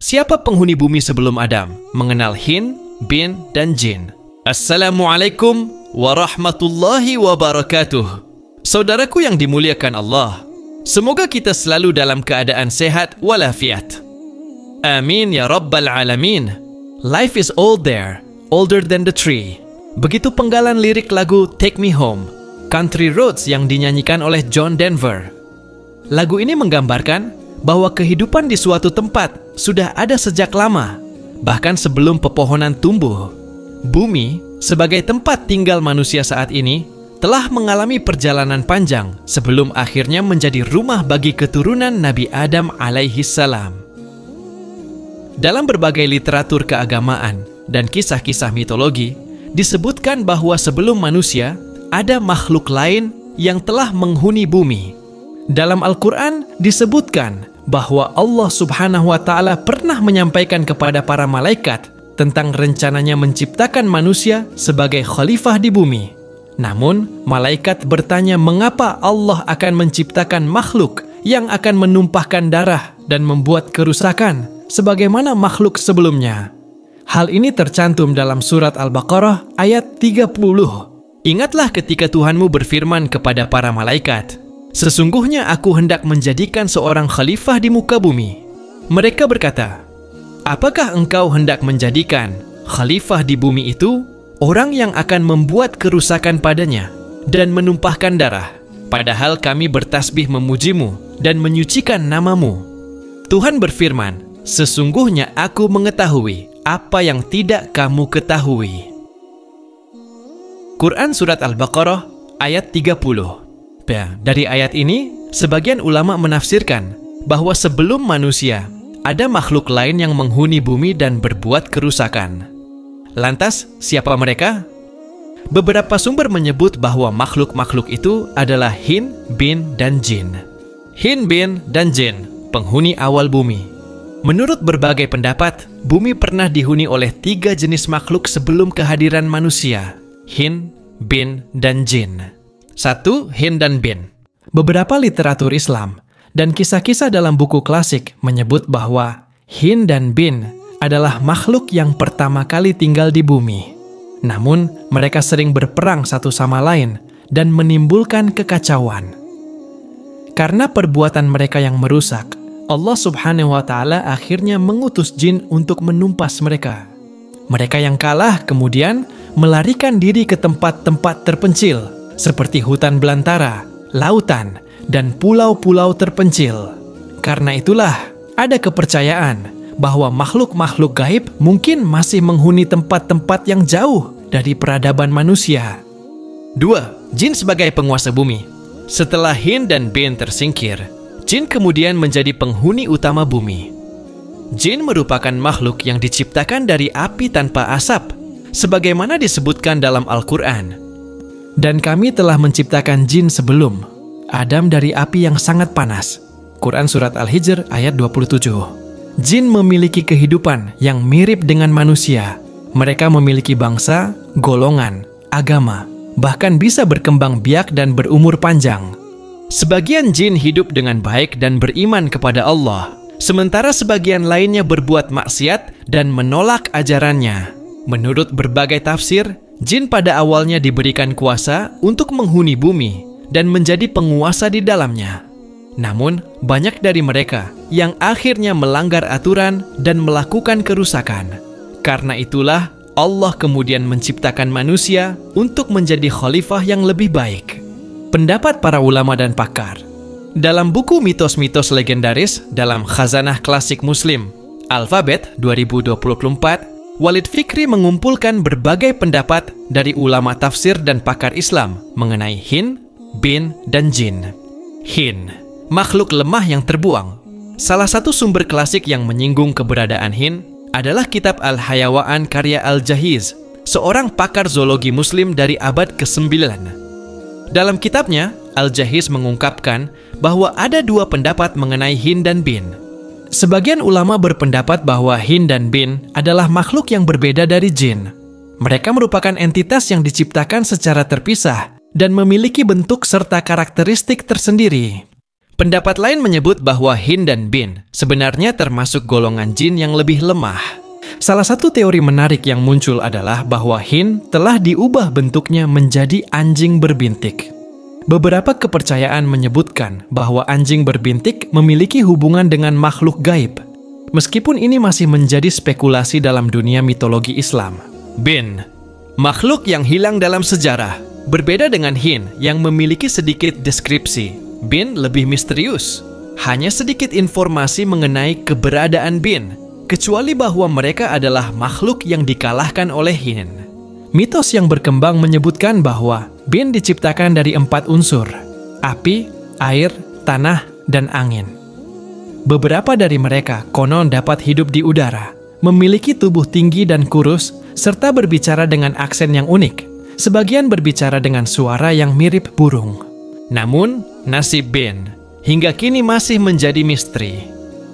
Siapa penghuni bumi sebelum Adam? Mengenal Hin, Bin, dan Jin. Assalamualaikum warahmatullahi wabarakatuh. Saudaraku yang dimuliakan Allah, semoga kita selalu dalam keadaan sehat walafiat. Amin ya rabbal alamin. Life is old there, older than the tree. Begitu penggalan lirik lagu Take Me Home, Country Roads yang dinyanyikan oleh John Denver. Lagu ini menggambarkan bahwa kehidupan di suatu tempat sudah ada sejak lama, bahkan sebelum pepohonan tumbuh. Bumi, sebagai tempat tinggal manusia saat ini, telah mengalami perjalanan panjang sebelum akhirnya menjadi rumah bagi keturunan Nabi Adam alaihissalam. Dalam berbagai literatur keagamaan dan kisah-kisah mitologi, disebutkan bahwa sebelum manusia, ada makhluk lain yang telah menghuni bumi. Dalam Al-Quran disebutkan bahwa Allah Subhanahu wa Ta'ala pernah menyampaikan kepada para malaikat tentang rencananya menciptakan manusia sebagai khalifah di bumi. Namun, malaikat bertanya mengapa Allah akan menciptakan makhluk yang akan menumpahkan darah dan membuat kerusakan sebagaimana makhluk sebelumnya. Hal ini tercantum dalam surat Al-Baqarah ayat 30. Ingatlah ketika Tuhanmu berfirman kepada para malaikat, sesungguhnya aku hendak menjadikan seorang khalifah di muka bumi. Mereka berkata, apakah engkau hendak menjadikan khalifah di bumi itu orang yang akan membuat kerusakan padanya dan menumpahkan darah, padahal kami bertasbih memujimu dan menyucikan namamu? Tuhan berfirman, sesungguhnya aku mengetahui apa yang tidak kamu ketahui. Quran Surat Al-Baqarah ayat 30. Dari ayat ini, sebagian ulama menafsirkan bahwa sebelum manusia, ada makhluk lain yang menghuni bumi dan berbuat kerusakan. Lantas, siapa mereka? Beberapa sumber menyebut bahwa makhluk-makhluk itu adalah Hin, Bin, dan Jin. Hin, Bin, dan Jin, penghuni awal bumi. Menurut berbagai pendapat, bumi pernah dihuni oleh 3 jenis makhluk sebelum kehadiran manusia, Hin, Bin, dan Jin. 1. Hin dan Bin. Beberapa literatur Islam dan kisah-kisah dalam buku klasik menyebut bahwa Hin dan Bin adalah makhluk yang pertama kali tinggal di bumi. Namun, mereka sering berperang satu sama lain dan menimbulkan kekacauan. Karena perbuatan mereka yang merusak, Allah Subhanahu wa Ta'ala akhirnya mengutus jin untuk menumpas mereka. Mereka yang kalah kemudian melarikan diri ke tempat-tempat terpencil seperti hutan belantara, lautan, dan pulau-pulau terpencil. Karena itulah ada kepercayaan bahwa makhluk-makhluk gaib mungkin masih menghuni tempat-tempat yang jauh dari peradaban manusia. 2. Jin sebagai penguasa bumi. Setelah Hin dan Bin tersingkir, jin kemudian menjadi penghuni utama bumi. Jin merupakan makhluk yang diciptakan dari api tanpa asap, sebagaimana disebutkan dalam Al-Quran. Dan kami telah menciptakan jin sebelum Adam dari api yang sangat panas. Quran Surat Al-Hijr ayat 27. Jin memiliki kehidupan yang mirip dengan manusia. Mereka memiliki bangsa, golongan, agama, bahkan bisa berkembang biak dan berumur panjang. Sebagian jin hidup dengan baik dan beriman kepada Allah, sementara sebagian lainnya berbuat maksiat dan menolak ajarannya. Menurut berbagai tafsir, jin pada awalnya diberikan kuasa untuk menghuni bumi dan menjadi penguasa di dalamnya. Namun, banyak dari mereka yang akhirnya melanggar aturan dan melakukan kerusakan. Karena itulah, Allah kemudian menciptakan manusia untuk menjadi khalifah yang lebih baik. Pendapat para ulama dan pakar. Dalam buku mitos-mitos legendaris dalam Khazanah Klasik Muslim, Alfabet 2024, Walid Fikri mengumpulkan berbagai pendapat dari ulama tafsir dan pakar Islam mengenai Hin, Bin, dan Jin. Hin, makhluk lemah yang terbuang. Salah satu sumber klasik yang menyinggung keberadaan Hin adalah kitab Al-Hayawaan karya Al-Jahiz, seorang pakar zoologi Muslim dari abad ke-9. Dalam kitabnya, Al-Jahiz mengungkapkan bahwa ada 2 pendapat mengenai Hin dan Bin. Sebagian ulama berpendapat bahwa Hin dan Bin adalah makhluk yang berbeda dari jin. Mereka merupakan entitas yang diciptakan secara terpisah dan memiliki bentuk serta karakteristik tersendiri. Pendapat lain menyebut bahwa Hin dan Bin sebenarnya termasuk golongan jin yang lebih lemah. Salah satu teori menarik yang muncul adalah bahwa Hin telah diubah bentuknya menjadi anjing berbintik. Beberapa kepercayaan menyebutkan bahwa anjing berbintik memiliki hubungan dengan makhluk gaib, meskipun ini masih menjadi spekulasi dalam dunia mitologi Islam. Bin, makhluk yang hilang dalam sejarah, berbeda dengan Hin yang memiliki sedikit deskripsi. Bin lebih misterius, hanya sedikit informasi mengenai keberadaan Bin, kecuali bahwa mereka adalah makhluk yang dikalahkan oleh Hin. Mitos yang berkembang menyebutkan bahwa Bin diciptakan dari 4 unsur: api, air, tanah, dan angin. Beberapa dari mereka konon dapat hidup di udara, memiliki tubuh tinggi dan kurus, serta berbicara dengan aksen yang unik. Sebagian berbicara dengan suara yang mirip burung. Namun, nasib Bin hingga kini masih menjadi misteri.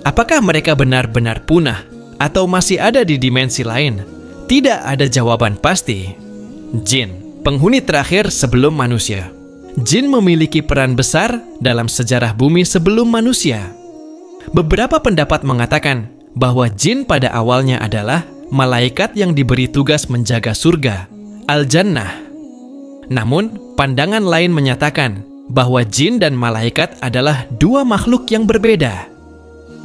Apakah mereka benar-benar punah atau masih ada di dimensi lain? Tidak ada jawaban pasti. Jin, penghuni terakhir sebelum manusia. Jin memiliki peran besar dalam sejarah bumi sebelum manusia. Beberapa pendapat mengatakan bahwa jin pada awalnya adalah malaikat yang diberi tugas menjaga surga, Al-Jannah. Namun, pandangan lain menyatakan bahwa jin dan malaikat adalah dua makhluk yang berbeda.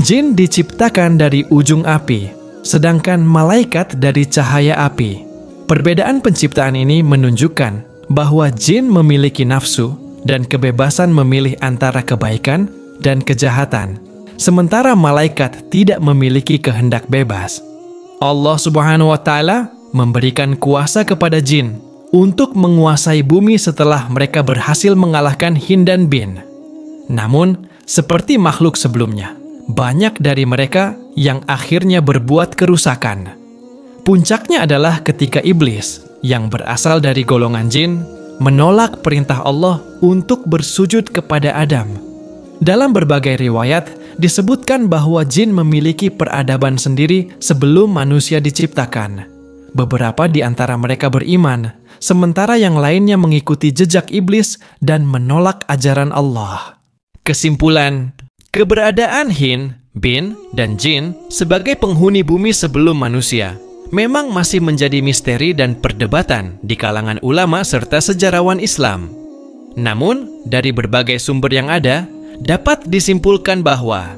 Jin diciptakan dari ujung api, sedangkan malaikat dari cahaya api. Perbedaan penciptaan ini menunjukkan bahwa jin memiliki nafsu dan kebebasan memilih antara kebaikan dan kejahatan, sementara malaikat tidak memiliki kehendak bebas. Allah Subhanahu wa Ta'ala memberikan kuasa kepada jin untuk menguasai bumi setelah mereka berhasil mengalahkan Hin dan Bin. Namun, seperti makhluk sebelumnya, banyak dari mereka yang akhirnya berbuat kerusakan. Puncaknya adalah ketika iblis, yang berasal dari golongan jin, menolak perintah Allah untuk bersujud kepada Adam. Dalam berbagai riwayat, disebutkan bahwa jin memiliki peradaban sendiri sebelum manusia diciptakan. Beberapa di antara mereka beriman, sementara yang lainnya mengikuti jejak iblis dan menolak ajaran Allah. Kesimpulan, keberadaan Hin, Bin, dan Jin sebagai penghuni bumi sebelum manusia memang masih menjadi misteri dan perdebatan di kalangan ulama serta sejarawan Islam. Namun, dari berbagai sumber yang ada, dapat disimpulkan bahwa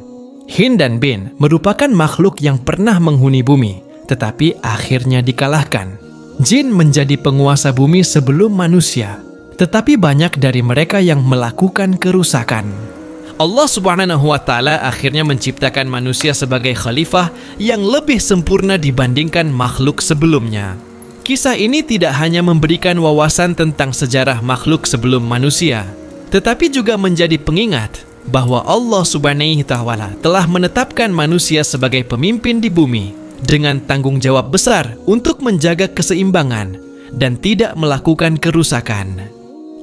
Hin dan Bin merupakan makhluk yang pernah menghuni bumi, tetapi akhirnya dikalahkan. Jin menjadi penguasa bumi sebelum manusia, tetapi banyak dari mereka yang melakukan kerusakan. Allah Subhanahu wa Ta'ala akhirnya menciptakan manusia sebagai khalifah yang lebih sempurna dibandingkan makhluk sebelumnya. Kisah ini tidak hanya memberikan wawasan tentang sejarah makhluk sebelum manusia, tetapi juga menjadi pengingat bahwa Allah Subhanahu wa Ta'ala telah menetapkan manusia sebagai pemimpin di bumi dengan tanggung jawab besar untuk menjaga keseimbangan dan tidak melakukan kerusakan.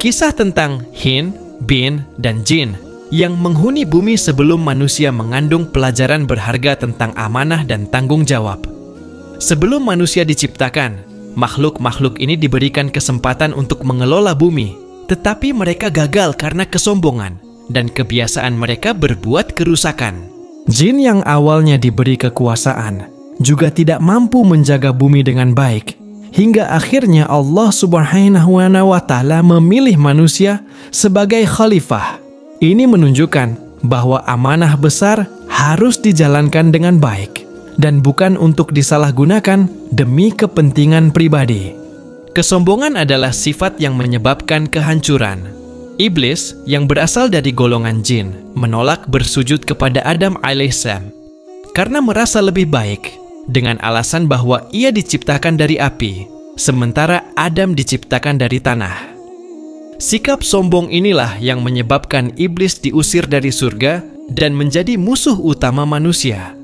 Kisah tentang Hin, Bin, dan Jin yang menghuni bumi sebelum manusia mengandung pelajaran berharga tentang amanah dan tanggung jawab. Sebelum manusia diciptakan, makhluk-makhluk ini diberikan kesempatan untuk mengelola bumi, tetapi mereka gagal karena kesombongan dan kebiasaan mereka berbuat kerusakan. Jin yang awalnya diberi kekuasaan juga tidak mampu menjaga bumi dengan baik, hingga akhirnya Allah Subhanahu wa Ta'ala memilih manusia sebagai khalifah. Ini menunjukkan bahwa amanah besar harus dijalankan dengan baik dan bukan untuk disalahgunakan demi kepentingan pribadi. Kesombongan adalah sifat yang menyebabkan kehancuran. Iblis yang berasal dari golongan jin menolak bersujud kepada Adam alaihissalam karena merasa lebih baik dengan alasan bahwa ia diciptakan dari api, sementara Adam diciptakan dari tanah. Sikap sombong inilah yang menyebabkan iblis diusir dari surga dan menjadi musuh utama manusia.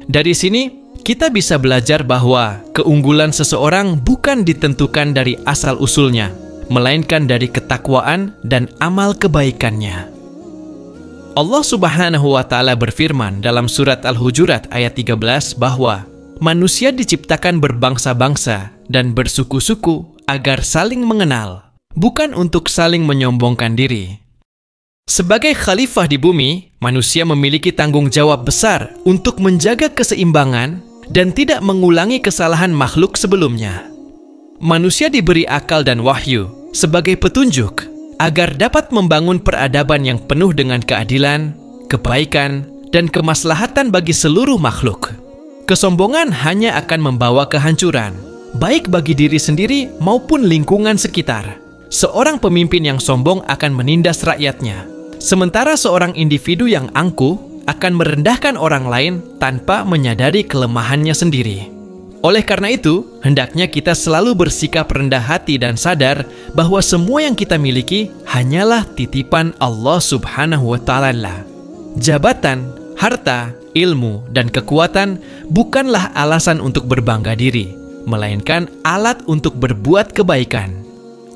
Dari sini, kita bisa belajar bahwa keunggulan seseorang bukan ditentukan dari asal-usulnya, melainkan dari ketakwaan dan amal kebaikannya. Allah Subhanahu wa Ta'ala berfirman dalam surat Al-Hujurat ayat 13 bahwa manusia diciptakan berbangsa-bangsa dan bersuku-suku agar saling mengenal, bukan untuk saling menyombongkan diri. Sebagai khalifah di bumi, manusia memiliki tanggung jawab besar untuk menjaga keseimbangan dan tidak mengulangi kesalahan makhluk sebelumnya. Manusia diberi akal dan wahyu sebagai petunjuk agar dapat membangun peradaban yang penuh dengan keadilan, kebaikan, dan kemaslahatan bagi seluruh makhluk. Kesombongan hanya akan membawa kehancuran, baik bagi diri sendiri maupun lingkungan sekitar. Seorang pemimpin yang sombong akan menindas rakyatnya, sementara seorang individu yang angkuh akan merendahkan orang lain tanpa menyadari kelemahannya sendiri. Oleh karena itu, hendaknya kita selalu bersikap rendah hati dan sadar bahwa semua yang kita miliki hanyalah titipan Allah Subhanahu wa Ta'ala. Jabatan, harta, ilmu, dan kekuatan bukanlah alasan untuk berbangga diri, melainkan alat untuk berbuat kebaikan.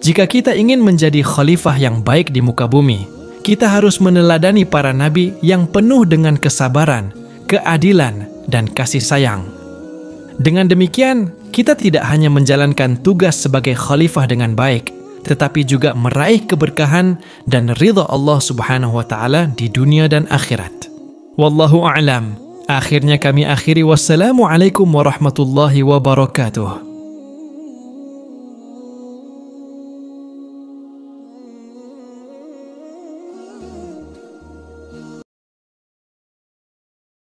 Jika kita ingin menjadi khalifah yang baik di muka bumi, kita harus meneladani para nabi yang penuh dengan kesabaran, keadilan, dan kasih sayang. Dengan demikian, kita tidak hanya menjalankan tugas sebagai khalifah dengan baik, tetapi juga meraih keberkahan dan ridha Allah Subhanahu wa Ta'ala di dunia dan akhirat. Wallahu a'lam. Akhirnya kami akhiri. Wassalamualaikum warahmatullahi wabarakatuh.